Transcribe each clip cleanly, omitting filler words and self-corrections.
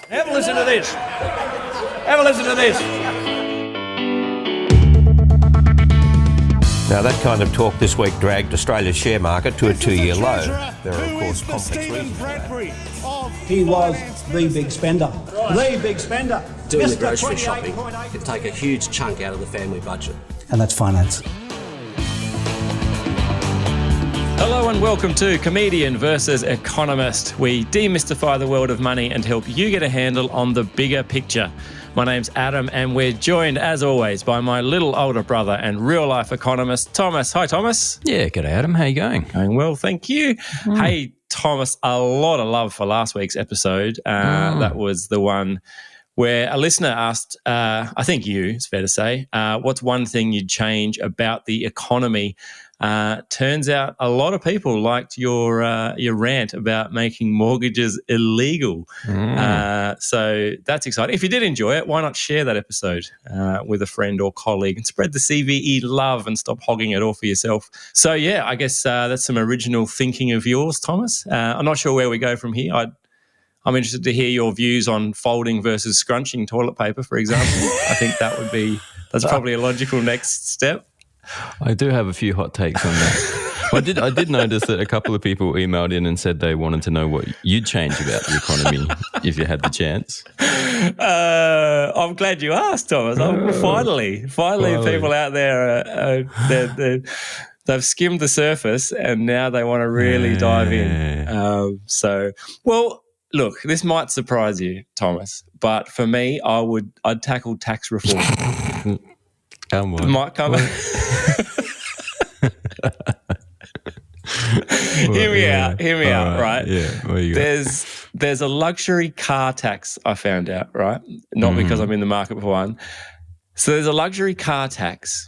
Have a listen to this. Have a listen to this. Now, that kind of talk this week dragged Australia's share market to a two-year low. There are, of course, complex reasons for that. He was the big spender. The big spender. Doing the grocery shopping could take a huge chunk out of the family budget. And that's finance. Hello and welcome to Comedian versus Economist. We demystify the world of money and help you get a handle on the bigger picture. My name's Adam and we're joined, as always, by my little older brother and real-life economist, Thomas. Hi, Thomas. Yeah, g'day, Adam. How you going? Going well, thank you. Hey, Thomas, a lot of love for last week's episode. That was the one where a listener asked, I think you, it's fair to say, what's one thing you'd change about the economy? Turns out a lot of people liked your rant about making mortgages illegal. So that's exciting. If you did enjoy it, why not share that episode with a friend or colleague and spread the CVE love and stop hogging it all for yourself. So, yeah, I guess that's some original thinking of yours, Thomas. I'm not sure where we go from here. I'm interested to hear your views on folding versus scrunching toilet paper, for example. I think that's probably a logical next step. I do have a few hot takes on that. I did notice that a couple of people emailed in and said they wanted to know what you'd change about the economy if you had the chance. I'm glad you asked, Thomas. Finally, people out there, they've skimmed the surface and now they want to really dive in. Look, this might surprise you, Thomas, but for me, I'd tackle tax reform. Come on. It might come. Hear me out, right? Yeah. What you got? There's a luxury car tax I found out, right? Not because I'm in the market for one. So there's a luxury car tax,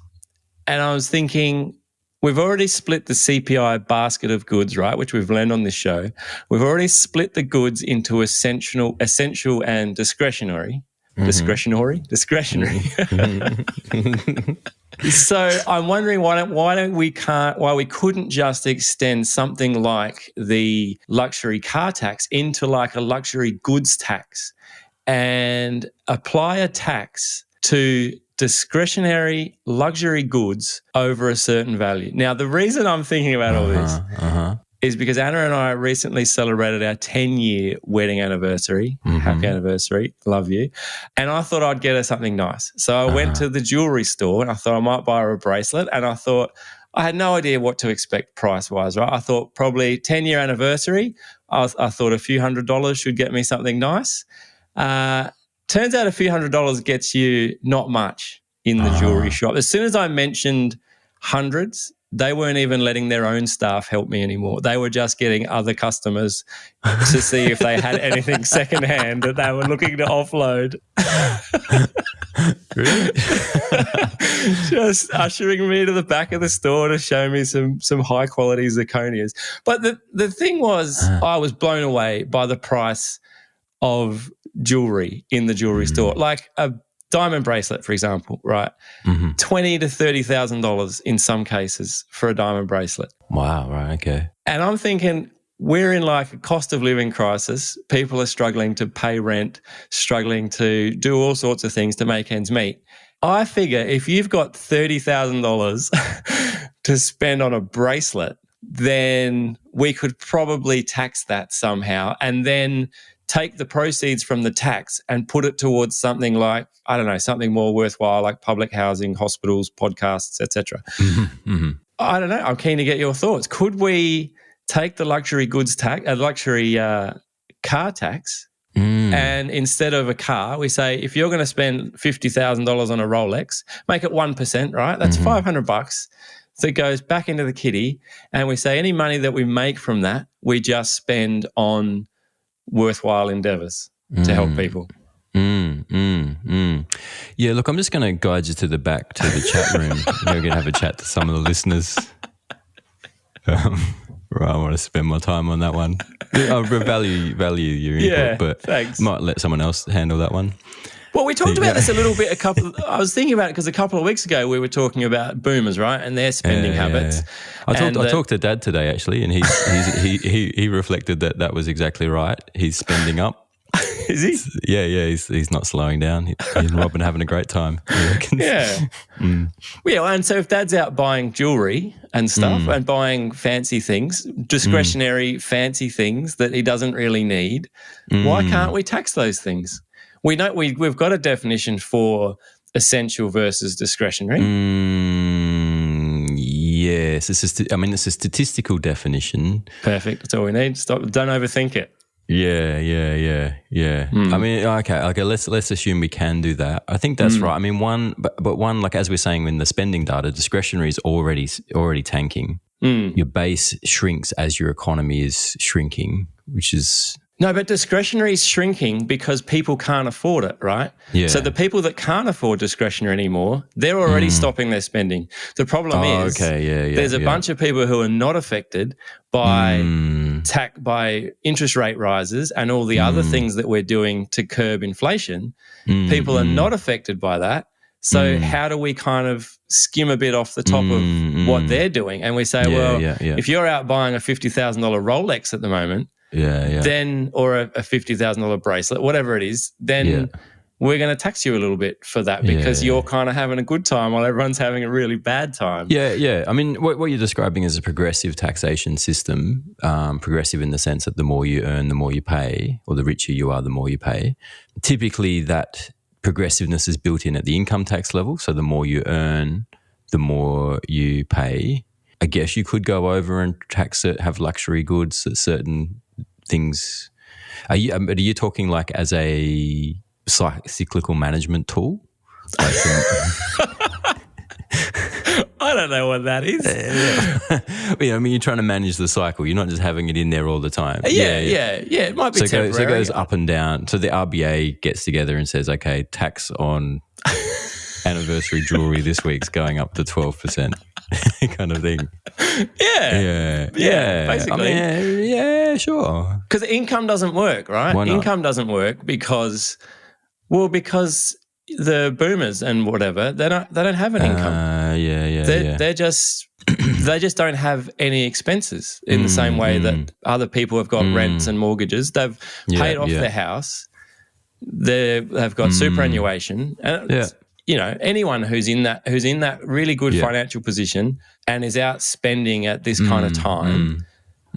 and I was thinking, we've already split the CPI basket of goods, right, which we've learned on this show. We've already split the goods into essential and discretionary. Discretionary. So I'm wondering why we couldn't just extend something like the luxury car tax into like a luxury goods tax and apply a tax to discretionary luxury goods over a certain value. Now, the reason I'm thinking about all this is because Anna and I recently celebrated our 10-year wedding anniversary. Happy anniversary. Love you. And I thought I'd get her something nice. So I went to the jewelry store and I thought I might buy her a bracelet. And I thought I had no idea what to expect price-wise, right? I thought probably 10-year anniversary. I thought a few $100s should get me something nice. Turns out a few $100s gets you not much in the jewelry shop. As soon as I mentioned hundreds, they weren't even letting their own staff help me anymore. They were just getting other customers to see if they had anything secondhand that they were looking to offload. Really? Just ushering me to the back of the store to show me some high quality zirconias. But the thing was, I was blown away by the price of jewelry in the jewelry store. Like a diamond bracelet, for example, right? $20,000 to $30,000 in some cases for a diamond bracelet. Wow, right, okay. And I'm thinking, we're in like a cost of living crisis. People are struggling to pay rent, struggling to do all sorts of things to make ends meet. I figure if you've got $30,000 to spend on a bracelet, then we could probably tax that somehow and then take the proceeds from the tax and put it towards something like, I don't know, something more worthwhile like public housing, hospitals, podcasts, etc. I don't know. I'm keen to get your thoughts. Could we take the luxury goods tax, a luxury car tax, and instead of a car, we say if you're going to spend $50,000 on a Rolex, make it 1%, right? That's $500. So it goes back into the kitty, and we say any money that we make from that, we just spend on worthwhile endeavours to help people. Yeah, look, I'm just going to guide you to the back to the chat room. We're going to have a chat to some of the listeners. Right, I want to spend my time on that one. I value your input, but thanks. Might let someone else handle that one. Well, we talked about this a little bit. I was thinking about it because a couple of weeks ago we were talking about boomers, right, and their spending habits. I talked to Dad today actually, and he reflected that was exactly right. He's spending up. Is he? Yeah. He's not slowing down. He and Robin having a great time. Yeah. Yeah, and so if Dad's out buying jewelry and stuff and buying fancy things, discretionary fancy things that he doesn't really need, why can't we tax those things? We know we've got a definition for essential versus discretionary. Yes, it's a statistical definition. Perfect. That's all we need. Don't overthink it. Yeah. I mean, okay. Let's assume we can do that. I think that's right. I mean, but like as we're saying in the spending data, discretionary is already tanking. Your base shrinks as your economy is shrinking, which is. No, but discretionary is shrinking because people can't afford it, right? Yeah. So the people that can't afford discretionary anymore, they're already stopping their spending. The problem is there's a bunch of people who are not affected by by interest rate rises and all the other things that we're doing to curb inflation. People are not affected by that. So how do we kind of skim a bit off the top of what they're doing? And we say, if you're out buying a $50,000 Rolex at the moment, then or a $50,000 bracelet, whatever it is, then we're going to tax you a little bit for that because you're kind of having a good time while everyone's having a really bad time. Yeah. I mean, what you're describing is a progressive taxation system, progressive in the sense that the more you earn, the more you pay, or the richer you are, the more you pay. Typically, that progressiveness is built in at the income tax level. So the more you earn, the more you pay. I guess you could go over and tax it, have luxury goods at certain things. Are you talking like as a cyclical management tool? Like I don't know what that is. I mean, you're trying to manage the cycle. You're not just having it in there all the time. Yeah. It might be temporary. So it goes up and down. So the RBA gets together and says, okay, tax on anniversary jewelry this week's going up to 12%. kind of thing. Yeah. Basically. I mean, sure. Because income doesn't work, right? Why not? Income doesn't work because the boomers and whatever, they don't have an income. They're just they just don't have any expenses in the same way that other people have got rents and mortgages. They've paid off their house. They've got superannuation. And anyone who's in that really good financial position and is out spending at this kind of time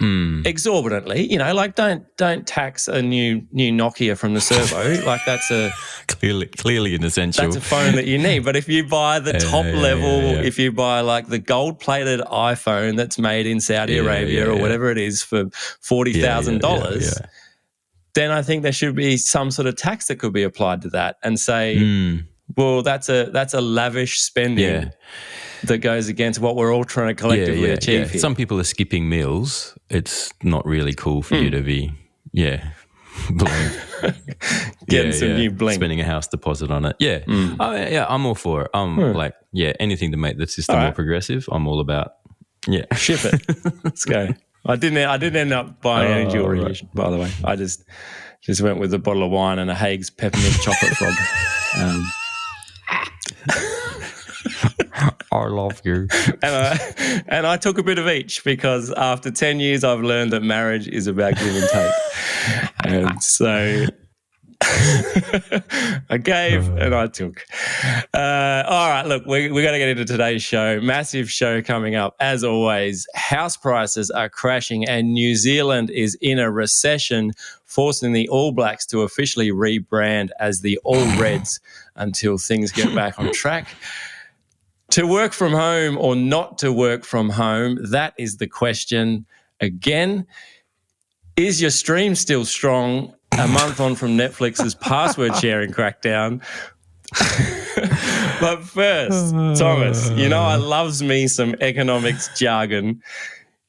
exorbitantly, like don't tax a new Nokia from the servo. Like that's a clearly an essential. That's a phone that you need. But if you buy the top level, if you buy like the gold-plated iPhone that's made in Saudi Arabia or whatever it is for $40,000, then I think there should be some sort of tax that could be applied to that and say, well, that's a lavish spending that goes against what we're all trying to collectively achieve here. Some people are skipping meals. It's not really cool for you to be, getting some new bling. Spending a house deposit on it. Yeah. I'm all for it. Like, anything to make the system more progressive, I'm all about. Yeah. Ship it. Let's go. I didn't end up buying any jewelry, by the way. I just went with a bottle of wine and a Haig's peppermint chocolate frog. I love you. And I took a bit of each because after 10 years I've learned that marriage is about give and take. And so I gave and I took. All right, look, we're going to get into today's show. Massive show coming up. As always, house prices are crashing and New Zealand is in a recession, forcing the All Blacks to officially rebrand as the All Reds until things get back on track. To work from home or not to work from home, that is the question. Again, is your stream still strong a month on from Netflix's password sharing crackdown? But first, Thomas, I loves me some economics jargon.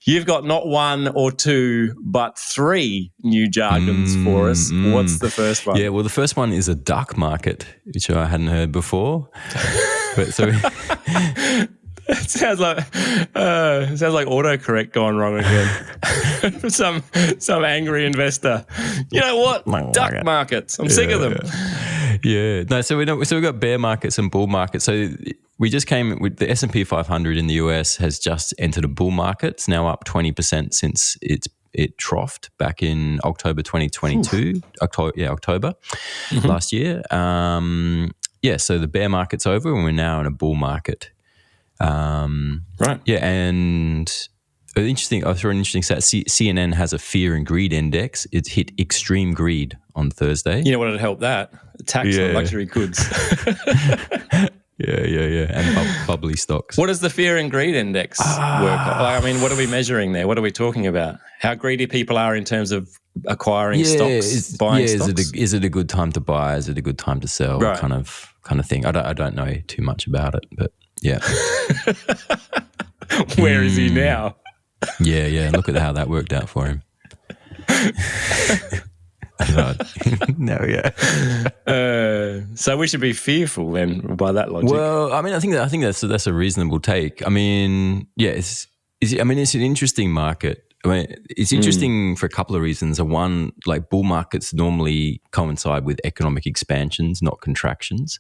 You've got not one or two, but three new jargons for us. What's the first one? Yeah, well, the first one is a duck market, which I hadn't heard before. But so it sounds like autocorrect gone wrong again. some angry investor. You know what? Duck markets. I'm sick of them. Yeah. No. So we've got bear markets and bull markets. So we just came with the S&P 500 in the US has just entered a bull market. It's now up 20% since its it troughed back in October 2022. October last year. So the bear market's over and we're now in a bull market. Right. Yeah, and interesting. I saw an interesting stat. CNN has a fear and greed index. It hit extreme greed on Thursday. You know what would help that? Tax on luxury goods. Yeah. And bubbly stocks. What does the fear and greed index work on? I mean, what are we measuring there? What are we talking about? How greedy people are in terms of acquiring stocks, buying stocks? Is it a good time to buy? Is it a good time to sell? Right. Kind of thing. I don't know too much about it, but yeah. Where is he now? Yeah. Look at how that worked out for him. So we should be fearful then by that logic. Well, I mean, I think that's a reasonable take. I mean, it's an interesting market. I mean, it's interesting for a couple of reasons. One, like bull markets normally coincide with economic expansions, not contractions.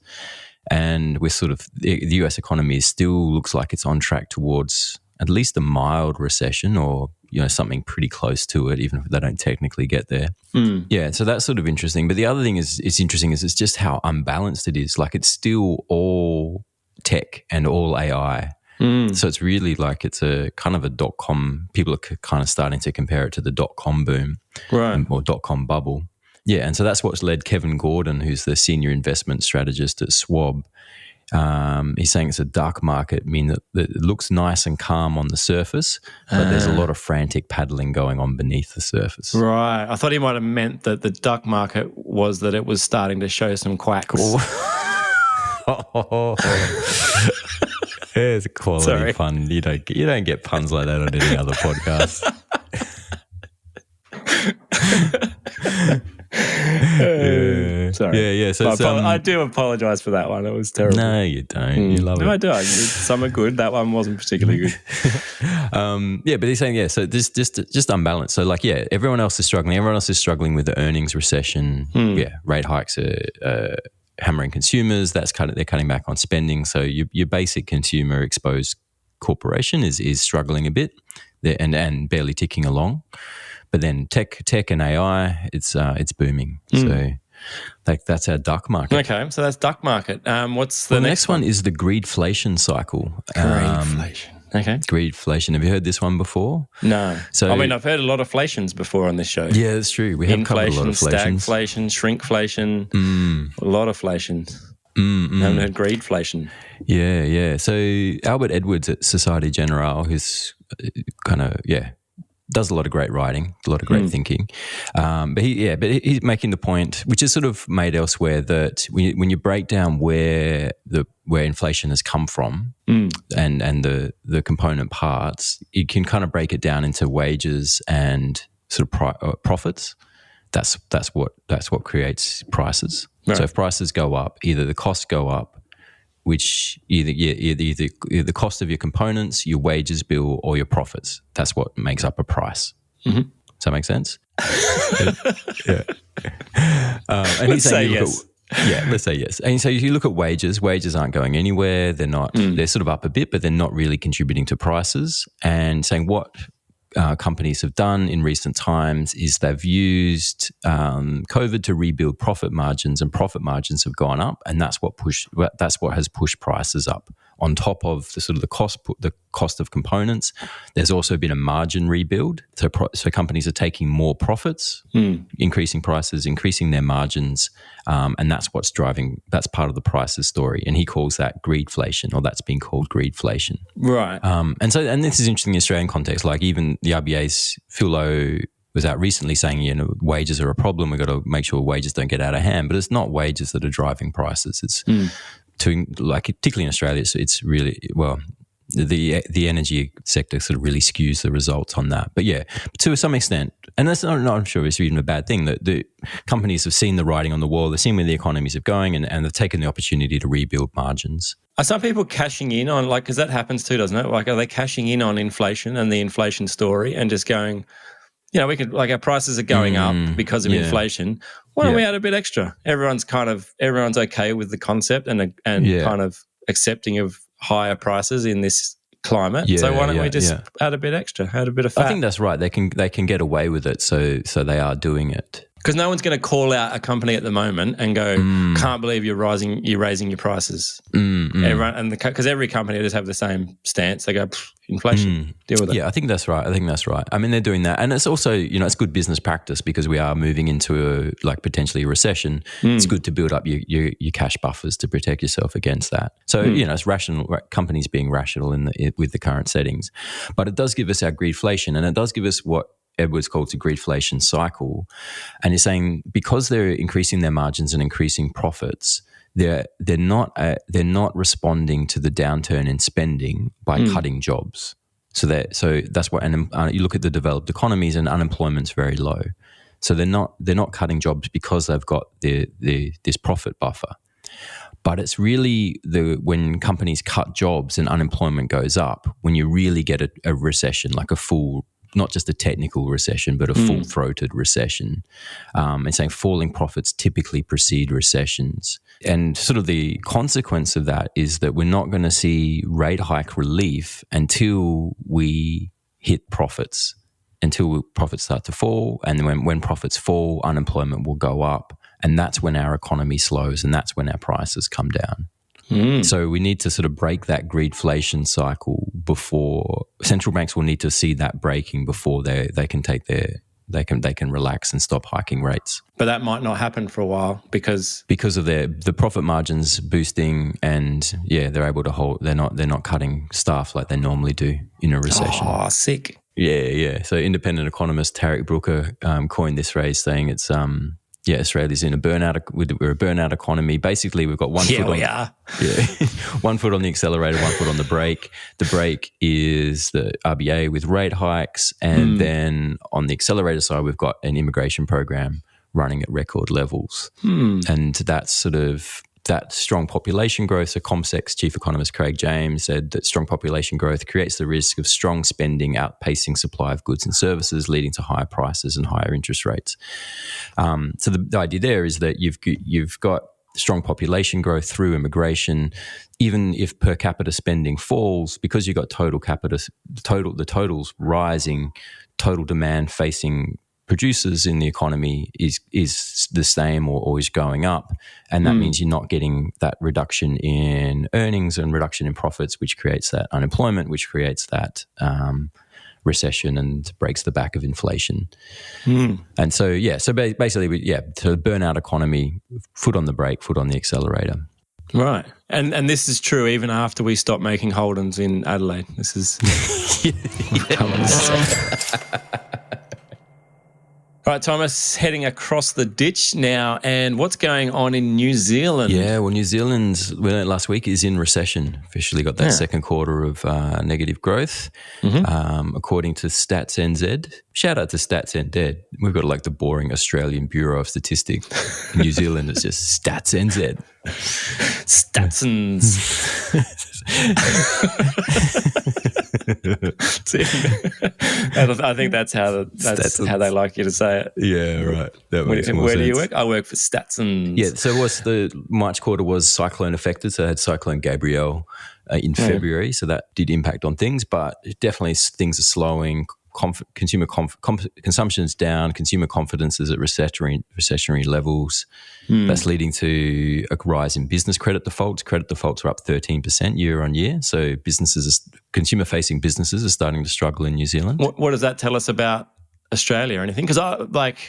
And we're the US economy still looks like it's on track towards at least a mild recession or, something pretty close to it, even if they don't technically get there. Yeah, so that's sort of interesting. But the other thing it's interesting is it's just how unbalanced it is. Like it's still all tech and all AI. So it's really like it's a kind of a .com. People are kind of starting to compare it to the .com boom, right, or .com bubble. Yeah, and so that's what's led Kevin Gordon, who's the senior investment strategist at Schwab. He's saying it's a dark market, meaning that it looks nice and calm on the surface, but there's a lot of frantic paddling going on beneath the surface. Right. I thought he might have meant that the duck market was that it was starting to show some quacks. It's a quality pun. You don't get puns like that on any other podcast. Sorry. Yeah. So I do apologise for that one. It was terrible. No, you don't. You love it. No, I do. Some are good. That one wasn't particularly good. But he's saying, so this just unbalanced. So everyone else is struggling. Everyone else is struggling with the earnings recession. Rate hikes are hammering consumers. They're cutting back on spending. So your basic consumer exposed corporation is struggling a bit and barely ticking along. But then tech and AI, it's booming. So that's our duck market. Okay, so that's duck market. What's the next one? Is the greedflation cycle. Greedflation. Okay. Greedflation. Have you heard this one before? No. So I've heard a lot of flations before on this show. Yeah, that's true. We have covered a lot of flations. Stagflation, shrinkflation, a lot of flations. I haven't heard greedflation. Yeah. So Albert Edwards at Societe Generale, who's does a lot of great writing, a lot of great thinking. But he's making the point, which is sort of made elsewhere, that when you break down where inflation has come from and the component parts, you can kind of break it down into wages and sort of profits. That's what creates prices. Right. So if prices go up, either the costs go up, which either the cost of your components, your wages bill, or your profits. That's what makes up a price. Does that make sense? Yeah. Let's say yes. Let's say yes. And so if you look at wages aren't going anywhere. They're not. They're sort of up a bit, but they're not really contributing to prices. And saying what companies have done in recent times is they've used COVID to rebuild profit margins, and profit margins have gone up, and that's what has pushed prices up. On top of the cost of components, there's also been a margin rebuild. So companies are taking more profits, increasing prices, increasing their margins, and that's what's driving. That's part of the prices story, and he calls that greedflation, or that's been called greedflation. Right. And this is interesting in the Australian context. Like even the RBA's Phil Lowe was out recently saying, wages are a problem. We've got to make sure wages don't get out of hand. But it's not wages that are driving prices. It's particularly in Australia, it's really, the energy sector sort of really skews the results on that. But to some extent, and that's not I'm sure it's even a bad thing, that the companies have seen the writing on the wall, they've seen where the economies are going, and they've taken the opportunity to rebuild margins. Are some people cashing in on, because that happens too, doesn't it? Like, are they cashing in on inflation and the inflation story and just going, we could, our prices are going up because of inflation. Why don't we add a bit extra? Everyone's okay with the concept and kind of accepting of higher prices in this climate. Yeah, so why don't we just yeah. add a bit extra, add a bit of fat? I think that's right. They can get away with it, so they are doing it. Because no one's going to call out a company at the moment and go, "Can't believe you're raising your prices." Everyone, because every company will just have the same stance. They go, "Inflation, deal with it." Yeah, I think that's right. I mean, they're doing that, and it's also it's good business practice because we are moving into potentially a recession. It's good to build up your cash buffers to protect yourself against that. So it's rational. Companies being rational with the current settings, but it does give us our greedflation, and it does give us what Edwards calls a greedflation cycle, and he's saying because they're increasing their margins and increasing profits, they're not responding to the downturn in spending by cutting jobs. So that's what. And you look at the developed economies, and unemployment's very low. So they're not cutting jobs because they've got this profit buffer. But it's really when companies cut jobs and unemployment goes up when you really get a recession, like a full. Not just a technical recession, but a full-throated recession. And saying falling profits typically precede recessions. And sort of the consequence of that is that we're not going to see rate hike relief until we hit profits, until profits start to fall. And when profits fall, unemployment will go up. And that's when our economy slows, and that's when our prices come down. So we need to sort of break that greedflation cycle before central banks will need to see that breaking before they can relax and stop hiking rates. But that might not happen for a while because of the profit margins boosting, and they're able to hold. They're not cutting staff like they normally do in a recession. Oh, sick. Yeah. So independent economist Tarek Brooker coined this phrase, saying it's Australia's in we're a burnout economy. Basically, we've got one foot on. Yeah, one foot on the accelerator, one foot on the brake. The brake is the RBA with rate hikes, and then on the accelerator side, we've got an immigration program running at record levels, and that's sort of. That strong population growth, so CommSec's chief economist Craig James said that strong population growth creates the risk of strong spending outpacing supply of goods and services, leading to higher prices and higher interest rates. So the idea there is that you've got strong population growth through immigration, even if per capita spending falls, because you've got the totals rising, total demand facing producers in the economy is the same or is going up, and that means you're not getting that reduction in earnings and reduction in profits, which creates that unemployment, which creates that recession and breaks the back of inflation. And so basically to the burnout economy, foot on the brake, foot on the accelerator. Right. And this is true even after we stop making Holdens in Adelaide. This is All right, Thomas, heading across the ditch now, and what's going on in New Zealand? Yeah, well, New Zealand, we learned last week, is in recession. Officially got that second quarter of negative growth, according to Stats NZ. Shout out to Stats NZ. We've got like the boring Australian Bureau of Statistics. In New Zealand, it's just Stats NZ. Statsons. I think that's how they like you to say it. Yeah, right. That makes more Where sense. do you work? I work for Statsons. Yeah, so the March quarter was cyclone affected. So I had Cyclone Gabrielle in February. So that did impact on things, but definitely things are slowing. Consumer consumption's down. Consumer confidence is at recessionary levels. That's leading to a rise in business credit defaults. Credit defaults are up 13% year on year. So consumer-facing businesses are starting to struggle in New Zealand. What does that tell us about Australia or anything? Because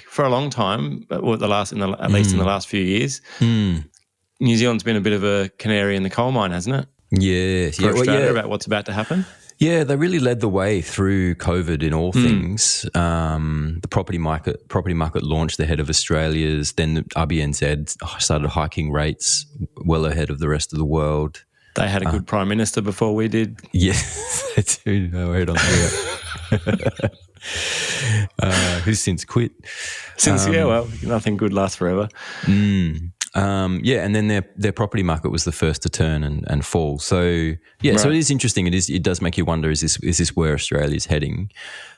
for a long time, at least in the last few years, New Zealand's been a bit of a canary in the coal mine, hasn't it? Yeah, for Australia about what's about to happen. Yeah, they really led the way through COVID in all things. The property market launched ahead of Australia's. Then the RBNZ started hiking rates well ahead of the rest of the world. They had a good prime minister before we did. Yes, they do. No, right on there. Who's since quit. Nothing good lasts forever. And then their property market was the first to turn and fall. So so it is interesting. It does make you wonder: is this where Australia's heading?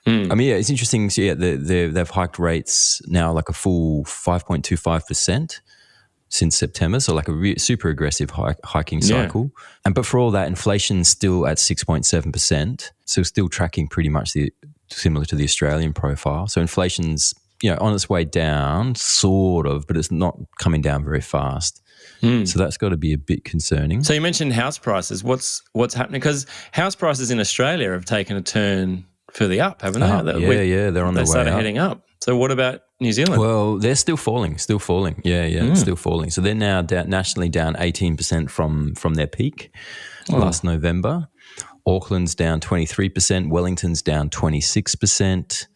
I mean, it's interesting. So they've hiked rates now like a full 5.25%. since September. So like a super aggressive hiking cycle. But for all that, inflation's still at 6.7%. So still tracking pretty much similar to the Australian profile. So inflation's, on its way down, sort of, but it's not coming down very fast. So that's got to be a bit concerning. So you mentioned house prices. What's happening? Because house prices in Australia have taken a turn for the up, haven't they? They're on the way up. They started heading up. So what about New Zealand? Well, they're still falling. Still falling. Still falling. So they're now nationally down 18% from their peak last November. Auckland's down 23%. Wellington's down 26%.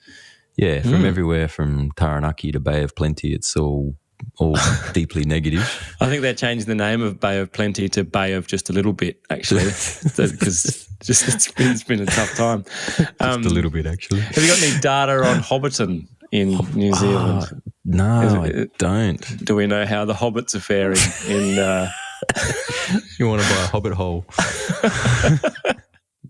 Yeah, from everywhere from Taranaki to Bay of Plenty, it's all deeply negative. I think they're changing the name of Bay of Plenty to Bay of Just a Little Bit, actually, because it's been a tough time. Just a little bit, actually. Have you got any data on Hobbiton in New Zealand? No, I don't. Do we know how the hobbits are faring in... You want to buy a hobbit hole.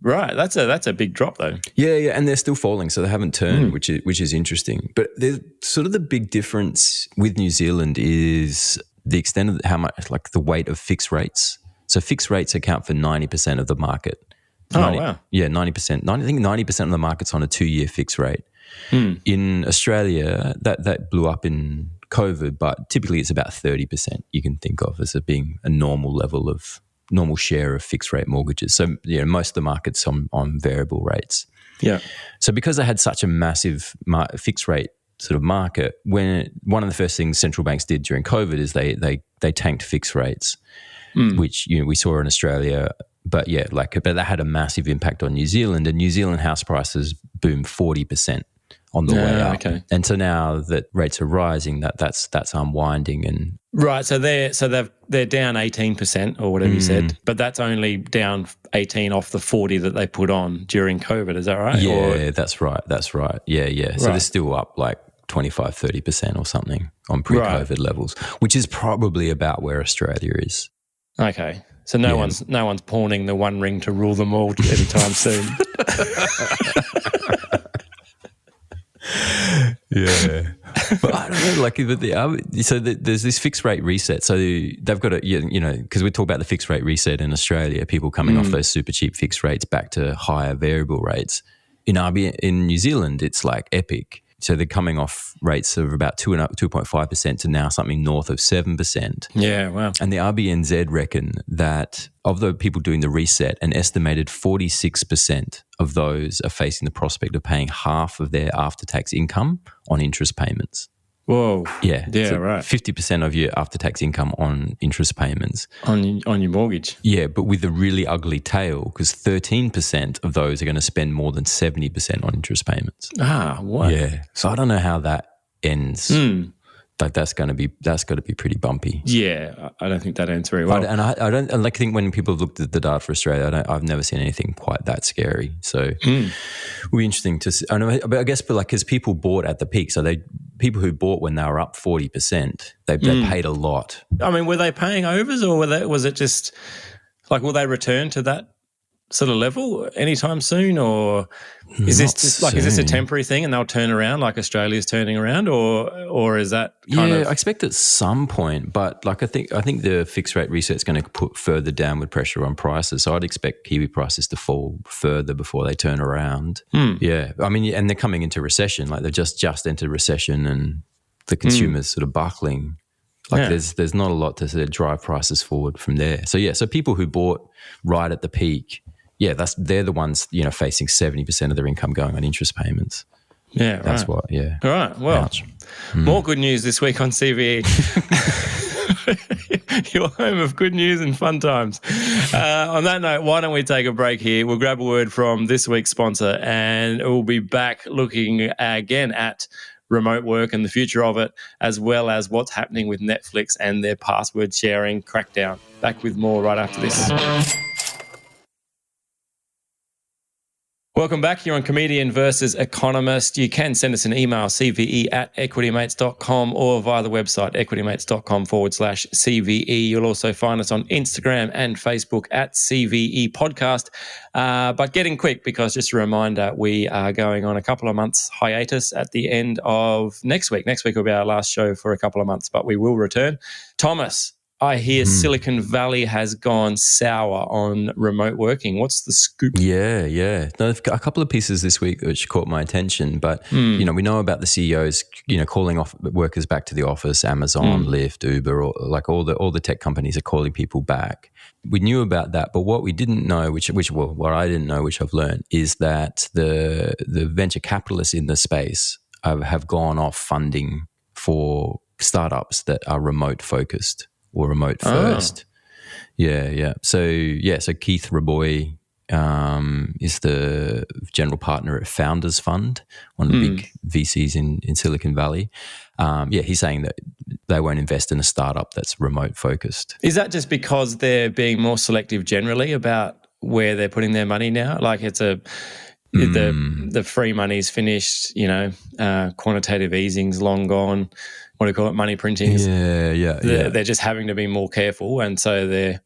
Right, that's a big drop though. Yeah, and they're still falling, so they haven't turned, which is interesting. But there's sort of the big difference with New Zealand is the extent of how much, like the weight of fixed rates. So fixed rates account for 90% of the market. Wow. Yeah, 90%. I think 90% of the market's on a 2-year fixed rate. In Australia, that blew up in COVID, but typically it's about 30% you can think of as being a normal share of fixed rate mortgages. So, most of the market's on variable rates. Yeah. So because they had such a massive fixed rate sort of market, when one of the first things central banks did during COVID is they tanked fixed rates, which we saw in Australia. But but that had a massive impact on New Zealand, and New Zealand house prices boomed 40% on the way up. Okay. And so now that rates are rising, that's unwinding. And right, so they're down 18% or whatever you said, but that's only down 18 off the 40 that they put on during COVID. Is that right? Yeah, that's right. Yeah. So they're still up like 25, 30% or something on pre-COVID levels, which is probably about where Australia is. Okay. So no one's pawning the one ring to rule them all anytime soon. Yeah, but I don't know. There's this fixed rate reset. So they've got because we talk about the fixed rate reset in Australia, people coming off those super cheap fixed rates back to higher variable rates. In New Zealand, it's like epic. So they're coming off rates of about 2.5% to now something north of 7%. Yeah, wow. And the RBNZ reckon that of the people doing the reset, an estimated 46% of those are facing the prospect of paying half of their after-tax income on interest payments. Whoa. Yeah, so right. 50% of your after-tax income on interest payments. On your mortgage. Yeah, but with a really ugly tail, because 13% of those are going to spend more than 70% on interest payments. Ah, what? Yeah. So I don't know how that ends. Like that's got to be pretty bumpy. Yeah, I don't think that ends very well. I think when people have looked at the data for Australia, I've never seen anything quite that scary. So it'll be interesting to see. I know, but I guess, because people bought at the peak, so people who bought when they were up 40%, they paid a lot. I mean, were they paying overs, or was it just like, will they return to that sort of level anytime soon, or is this a temporary thing and they'll turn around like Australia's turning around, or is that kind of... I expect at some point, but I think the fixed rate reset is going to put further downward pressure on prices. So I'd expect Kiwi prices to fall further before they turn around. Yeah, I mean, and they're coming into recession, like they've just entered recession, and the consumer's sort of buckling. There's not a lot to sort of drive prices forward from there. So people who bought right at the peak, they're the ones, facing 70% of their income going on interest payments. Yeah, right. That's what, yeah. All right, well, more good news this week on CVE. Your home of good news and fun times. On that note, why don't we take a break here? We'll grab a word from this week's sponsor, and we'll be back looking again at remote work and the future of it, as well as what's happening with Netflix and their password sharing crackdown. Back with more right after this. Welcome back. You're on Comedian versus Economist. You can send us an email, cve@equitymates.com, or via the website, equitymates.com/CVE. You'll also find us on Instagram and Facebook at CVE Podcast. But getting quick, because just a reminder, we are going on a couple of months hiatus at the end of next week. Next week will be our last show for a couple of months, but we will return. Thomas, I hear Silicon Valley has gone sour on remote working. What's the scoop? Yeah. No, I've got a couple of pieces this week which caught my attention, but we know about the CEOs, calling off workers back to the office. Amazon, Lyft, Uber, all the tech companies are calling people back. We knew about that, but what we didn't know, what I didn't know, which I've learned, is that the venture capitalists in the space have gone off funding for startups that are remote focused. Or remote first. Yeah. So Keith Raboy is the general partner at Founders Fund, one of the big VCs in Silicon Valley. He's saying that they won't invest in a startup that's remote focused. Is that just because they're being more selective generally about where they're putting their money now? Like it's the free money's finished, quantitative easing's long gone. What do you call it? Money printing. They're just having to be more careful, and so they're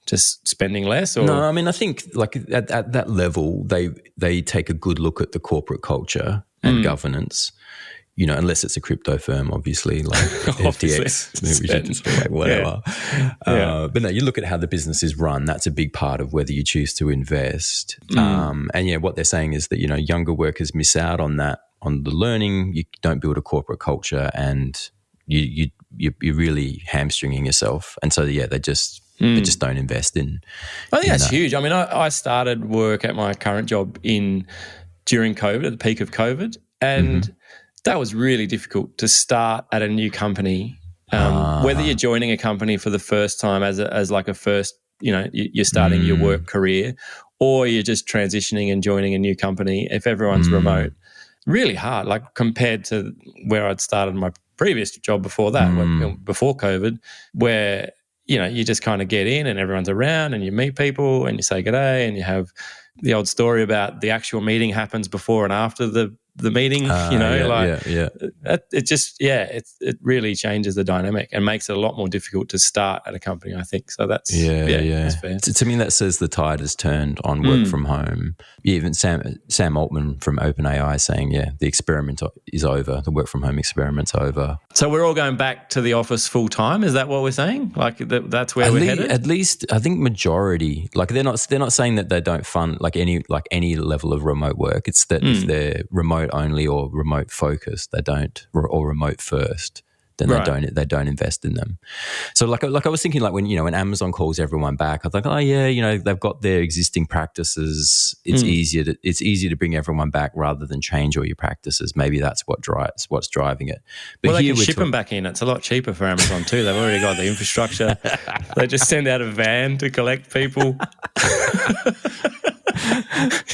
just spending less. Or? No, I mean, I think like at that level, they take a good look at the corporate culture and governance. Unless it's a crypto firm, obviously, like FTX, whatever. But no, you look at how the business is run. That's a big part of whether you choose to invest. What they're saying is that younger workers miss out on that, on the learning. You don't build a corporate culture, and you're really hamstringing yourself. And so they just don't invest in. I think that's huge. I mean, I started work at my current job during COVID, at the peak of COVID, and that was really difficult to start at a new company. Whether you're joining a company for the first time as like a first, you're starting your work career, or you're just transitioning and joining a new company. If everyone's remote, really hard. Like compared to where I'd started my previous job before that, before COVID, where you just kind of get in and everyone's around and you meet people and you say good day, and you have the old story about the actual meeting happens before and after the meeting, it really changes the dynamic and makes it a lot more difficult to start at a company, I think. So that's that's fair. To me, that says the tide has turned on work from home. Even Sam Altman from OpenAI saying, the experiment is over. The work from home experiment's over. So we're all going back to the office full time. Is that what we're saying? Like that's where we're headed? At least I think majority. Like they're not saying that they don't fund like any level of remote work. It's that if they're remote only or remote focused, they don't, or remote first, then they don't invest in them. So like I was thinking, like when Amazon calls everyone back, I thought, they've got their existing practices. It's easier to bring everyone back rather than change all your practices. Maybe that's what's driving it. But they can ship them back in. It's a lot cheaper for Amazon too. They've already got the infrastructure. They just send out a van to collect people.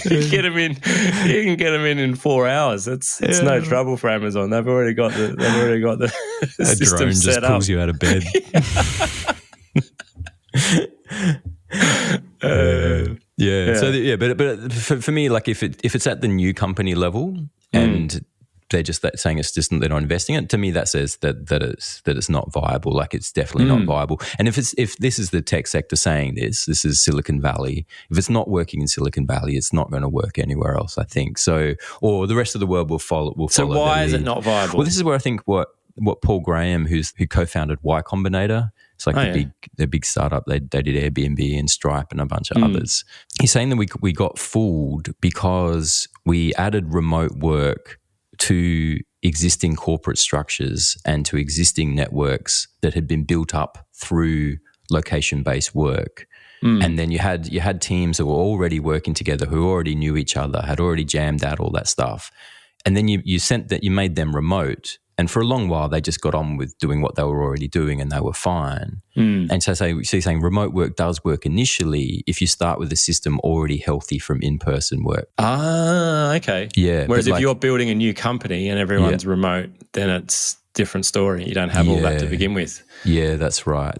You can get them in 4 hours. It's no trouble for Amazon. They've already got the system drone set just up. pulls you out of bed. But for me, like if it's at the new company level and they're just saying it's just they're not investing it, to me that says that it's not viable. Like it's definitely not viable. And if this is the tech sector saying this is Silicon Valley. If it's not working in Silicon Valley, it's not going to work anywhere else, I think. So, or the rest of the world will follow. So why is it not viable? Well, this is where I think what Paul Graham, who co-founded Y Combinator, it's like the big startup. They did Airbnb and Stripe and a bunch of others. He's saying that we got fooled because we added remote work to existing corporate structures and to existing networks that had been built up through location-based work. And then you had teams that were already working together, who already knew each other, had already jammed out all that stuff. And then you made them remote. And for a long while, they just got on with doing what they were already doing and they were fine. And so you're saying remote work does work initially if you start with a system already healthy from in-person work. Ah, okay. Yeah. Whereas if you're building a new company and everyone's remote, then it's a different story. You don't have all that to begin with. Yeah, that's right.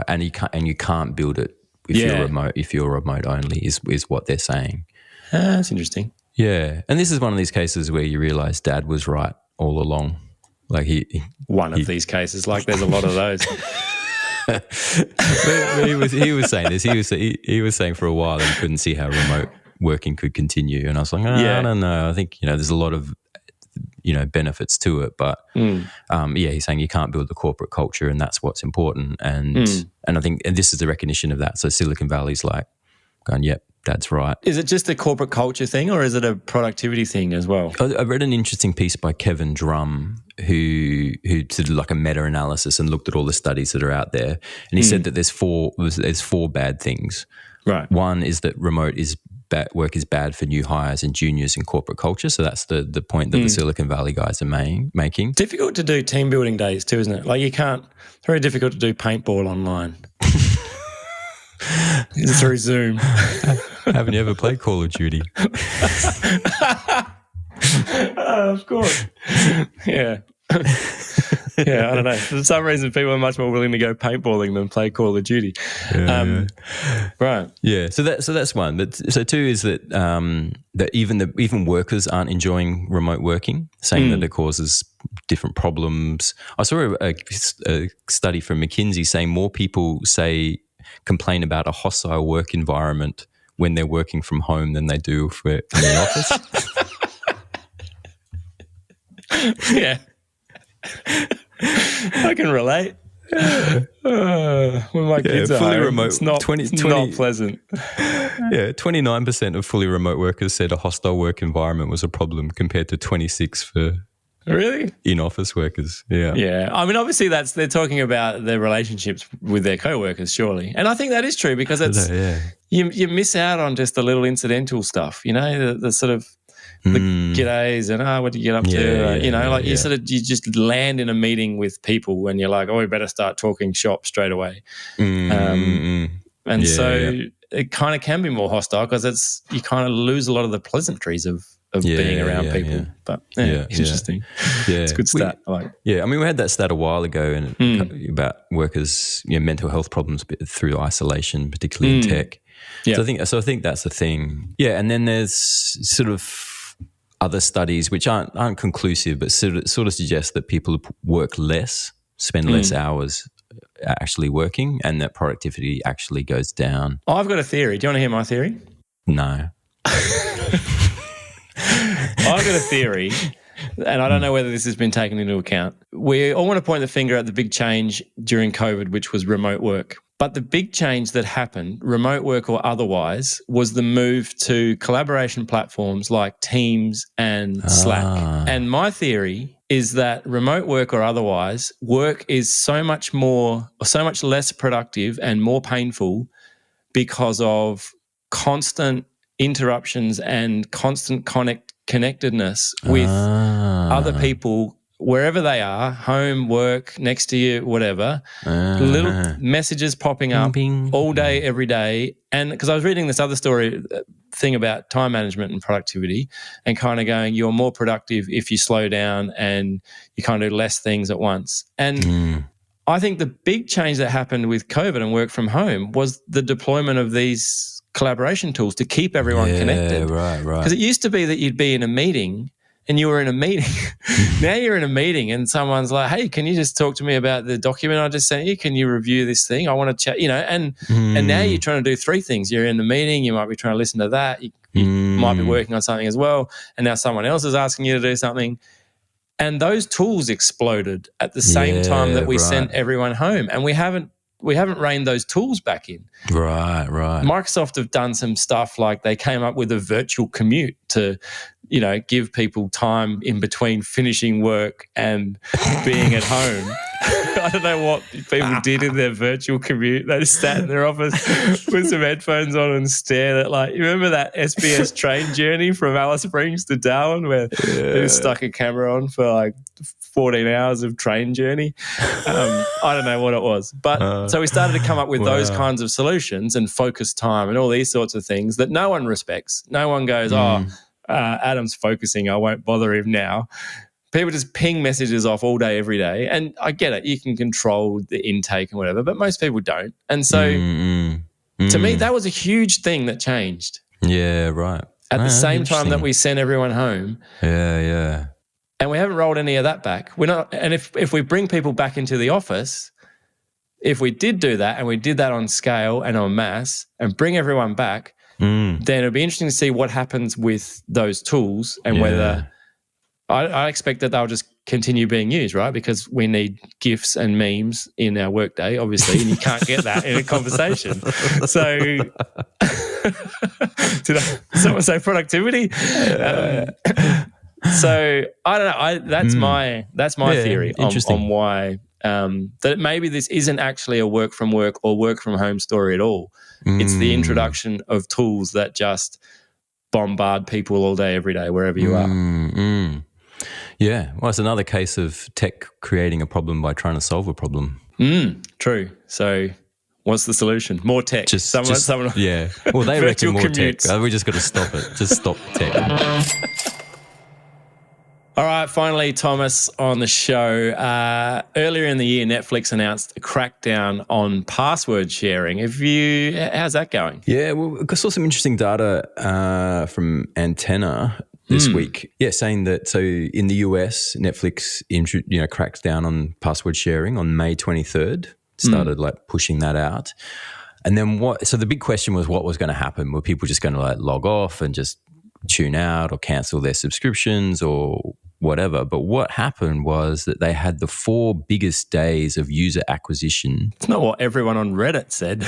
And you can't build it if you're remote only is what they're saying. That's interesting. Yeah. And this is one of these cases where you realise Dad was right all along. Like One of these cases, like there's a lot of those. but he was saying this. He was saying for a while that he couldn't see how remote working could continue. And I was like, I don't know. I think, there's a lot of, benefits to it. But he's saying you can't build the corporate culture, and that's what's important. And I think this is the recognition of that. So Silicon Valley's like going, yep, that's right. Is it just a corporate culture thing, or is it a productivity thing as well? I read an interesting piece by Kevin Drum who did like a meta-analysis and looked at all the studies that are out there. And he said that there's four bad things. Right. One is that remote work is bad for new hires and juniors in corporate culture. So that's the point that the Silicon Valley guys are making. Difficult to do team building days too, isn't it? Like it's very difficult to do paintball online. It's through Zoom. Haven't you ever played Call of Duty? Of course. Yeah. Yeah, I don't know. For some reason, people are much more willing to go paintballing than play Call of Duty. Right. Yeah. So that's one. But so two is that that even workers aren't enjoying remote working, saying that it causes different problems. I saw a study from McKinsey saying more people complain about a hostile work environment when they're working from home than they do in the office. Yeah. I can relate. When my kids are fully home, remote, it's not pleasant. Yeah, 29% of fully remote workers said a hostile work environment was a problem, compared to 26% for really in-office workers. Yeah. Yeah. I mean, obviously they're talking about their relationships with their co-workers, surely. And I think that is true, because it's you miss out on just the little incidental stuff, the sort of the g'days and what do you get up to? You just land in a meeting with people and you're like, we better start talking shop straight away. It kind of can be more hostile, because you kind of lose a lot of the pleasantries of being around people. Yeah. But interesting. Yeah. It's a good stat. I like it. Yeah, I mean, we had that stat a while ago about workers' mental health problems through isolation, particularly in tech. Yeah. So I think that's the thing. Yeah, and then there's sort of other studies which aren't conclusive, but sort of suggest that people work less, spend less hours actually working, and that productivity actually goes down. I've got a theory. Do you want to hear my theory? No. I've got a theory, and I don't know whether this has been taken into account. We all want to point the finger at the big change during COVID, which was remote work. But the big change that happened, remote work or otherwise, was the move to collaboration platforms like Teams and Slack. And my theory is that remote work or otherwise, work is so much less productive and more painful because of constant interruptions and constant connectedness with other people wherever they are, home, work, next to you, whatever, little messages popping up all day, every day. And because I was reading this other thing about time management and productivity, and kind of going, you're more productive if you slow down and you kind of do less things at once. And I think the big change that happened with COVID and work from home was the deployment of these collaboration tools to keep everyone connected. Right. Because it used to be that you'd be in a meeting and you were in a meeting. Now you're in a meeting and someone's like, hey, can you just talk to me about the document I just sent you? Can you review this thing? I want to chat, and now you're trying to do three things. You're in the meeting, you might be trying to listen to that, you might be working on something as well, and now someone else is asking you to do something. And those tools exploded at the same time that we sent everyone home, and we haven't reined those tools back in. Right. Microsoft have done some stuff like they came up with a virtual commute to, give people time in between finishing work and being at home. I don't know what people did in their virtual commute. They just sat in their office with some headphones on and stared at, you remember that SBS train journey from Alice Springs to Darwin where they just stuck a camera on for 14 hours of train journey? I don't know what it was. But so we started to come up with those kinds of solutions and focus time and all these sorts of things that no one respects. No one goes, Adam's focusing, I won't bother him now. People just ping messages off all day, every day. And I get it, you can control the intake and whatever, but most people don't. And so to me, that was a huge thing that changed. Yeah, right. at the same time that interesting. we sent everyone home. Yeah. And we haven't rolled any of that back. We're not. And if we bring people back into the office, if we did do that and we did that on scale and en masse and bring everyone back, then it'll be interesting to see what happens with those tools and whether I expect that they'll just continue being used, right? Because we need GIFs and memes in our workday, obviously, and you can't get that in a conversation. So, did someone say productivity? So I don't know. That's my theory on why that maybe this isn't actually a work from work or work from home story at all. It's the introduction of tools that just bombard people all day, every day, wherever you are. Yeah, well, it's another case of tech creating a problem by trying to solve a problem. True. So what's the solution? More tech. Someone. Yeah. Well, they reckon more commutes. tech. We just got to stop it. Just stop tech. All right, finally, Thomas, on the show. Earlier in the year, Netflix announced a crackdown on password sharing. How's that going? Yeah, well, I saw some interesting data from Antenna this week. Yeah, saying that so in the US, Netflix cracks down on password sharing on May 23rd. Started like pushing that out. And then so the big question was what was going to happen? Were people just going to like log off and just tune out or cancel their subscriptions or whatever? But what happened was that they had the 4 biggest days of user acquisition. It's not what everyone on Reddit said.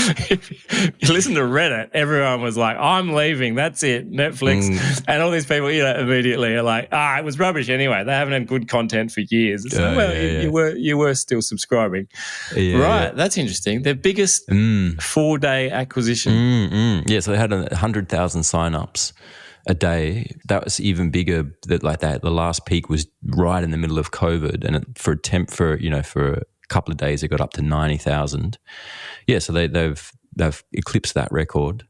If you listen to Reddit, everyone was like, I'm leaving, that's it, Netflix. And all these people, immediately are like, it was rubbish anyway. They haven't had good content for years. It's you were still subscribing. Right, that's interesting. Their biggest 4-day acquisition. Yeah, so they had 100,000 signups a day. That was even bigger. The last peak was right in the middle of COVID, and for a couple of days it got up to 90,000. Yeah, so they've eclipsed that record,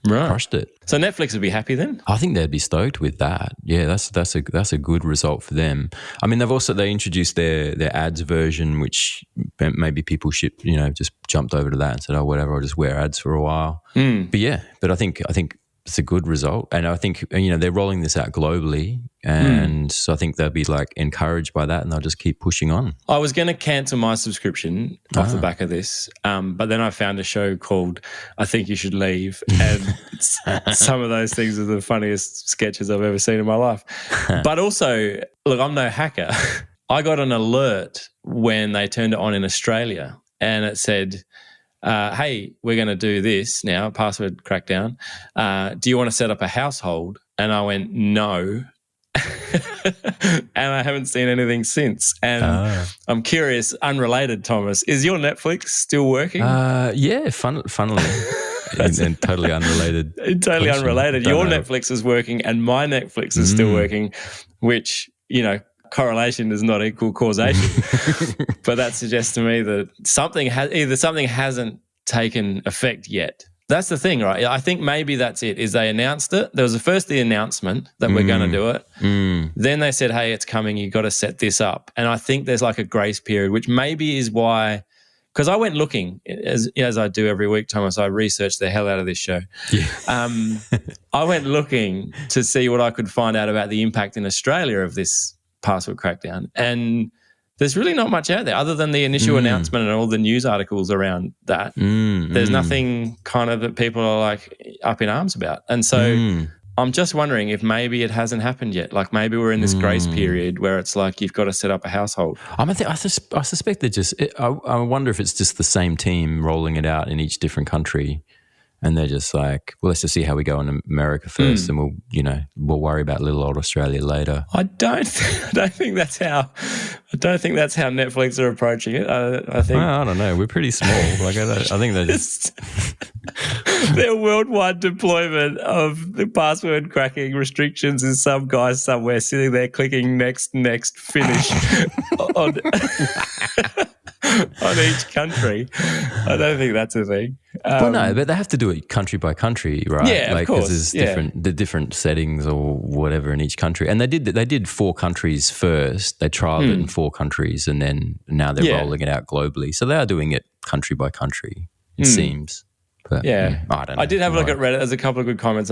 right? Crushed it. So Netflix would be happy then. I think they'd be stoked with that. Yeah, that's a good result for them. I mean, they introduced their ads version, which maybe people just jumped over to that and said, oh, whatever, I'll just wear ads for a while. But I think it's a good result, and I think they're rolling this out globally, and so I think they'll be like encouraged by that, and they'll just keep pushing on. I was going to cancel my subscription off the back of this, but then I found a show called I Think You Should Leave, and some of those things are the funniest sketches I've ever seen in my life. But also, look, I'm no hacker. I got an alert when they turned it on in Australia, and it said, hey, we're going to do this now, password crackdown. Do you want to set up a household? And I went, no. And I haven't seen anything since. And I'm curious, unrelated, Thomas, is your Netflix still working? Yeah, funnily. and totally unrelated. Totally unrelated. Your Netflix is working and my Netflix is still working, which, correlation does not equal causation. But that suggests to me that something hasn't taken effect yet. That's the thing, right? I think maybe that's it, is they announced it. There was first the announcement that we're going to do it. Then they said, hey, it's coming. You've got to set this up. And I think there's like a grace period, which maybe is why, because I went looking, as I do every week, Thomas, I researched the hell out of this show. Yeah. I went looking to see what I could find out about the impact in Australia of this password crackdown, and there's really not much out there other than the initial announcement and all the news articles around that. There's nothing kind of that people are like up in arms about, and so I'm just wondering if maybe it hasn't happened yet. Like maybe we're in this grace period where it's like you've got to set up a household. I suspect they're just. I wonder if it's just the same team rolling it out in each different country. And they're just like, well, let's just see how we go in America first, and we'll worry about little old Australia later. I don't think that's how Netflix are approaching it. I think. Well, I don't know. We're pretty small. Like I think they're just their worldwide deployment of the password cracking restrictions is some guy somewhere sitting there clicking next, finish on each country. I don't think that's a thing. Well, no, but they have to do it country by country, right? Yeah, of course. Because there's different settings or whatever in each country. And they did 4 countries first. They trialed it in 4 countries, and then now they're rolling it out globally. So they are doing it country by country, it seems. But, yeah. I don't know. I did have a look at Reddit. There's a couple of good comments.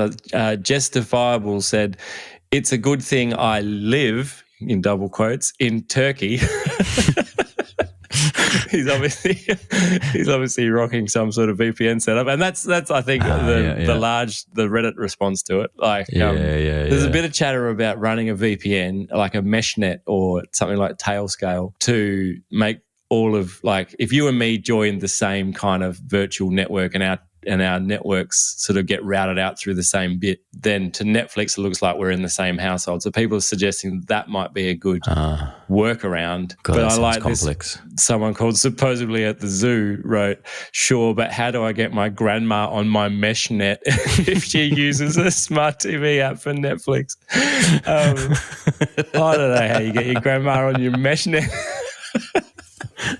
Justifiable said, "It's a good thing I live," in double quotes, "in Turkey." He's obviously rocking some sort of VPN setup, and that's I think the Reddit response to it. Like, there's a bit of chatter about running a VPN, like a mesh net or something like Tailscale, to make all of, like, if you and me join the same kind of virtual network and our networks sort of get routed out through the same bit, then to Netflix it looks like we're in the same household. So people are suggesting that might be a good workaround. God, but I like complex. This. Someone called supposedly at the zoo wrote, "Sure, but how do I get my grandma on my mesh net if she uses a smart TV app for Netflix?" I don't know how you get your grandma on your mesh net.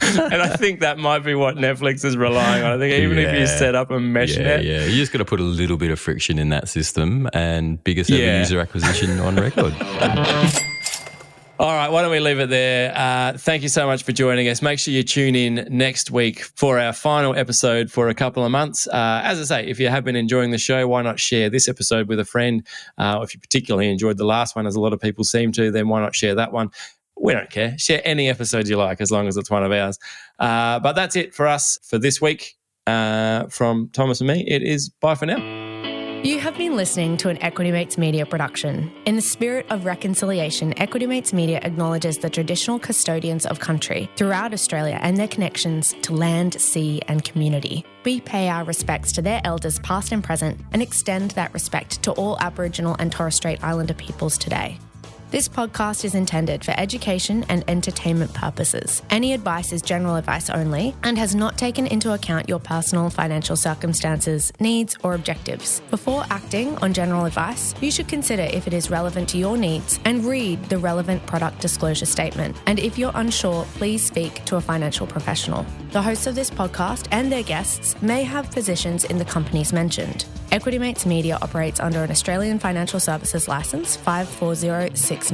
And I think that might be what Netflix is relying on. I think even if you set up a mesh net. Yeah, you just got to put a little bit of friction in that system and biggest ever user acquisition on record. All right, why don't we leave it there? Thank you so much for joining us. Make sure you tune in next week for our final episode for a couple of months. As I say, if you have been enjoying the show, why not share this episode with a friend? If you particularly enjoyed the last one, as a lot of people seem to, then why not share that one? We don't care. Share any episode you like as long as it's one of ours. But that's it for us for this week. From Thomas and me, it is bye for now. You have been listening to an Equity Mates Media production. In the spirit of reconciliation, Equity Mates Media acknowledges the traditional custodians of country throughout Australia and their connections to land, sea and community. We pay our respects to their elders past and present and extend that respect to all Aboriginal and Torres Strait Islander peoples today. This podcast is intended for education and entertainment purposes. Any advice is general advice only and has not taken into account your personal financial circumstances, needs, or objectives. Before acting on general advice, you should consider if it is relevant to your needs and read the relevant product disclosure statement. And if you're unsure, please speak to a financial professional. The hosts of this podcast and their guests may have positions in the companies mentioned. Equity Mates Media operates under an Australian Financial Services Licence 540697.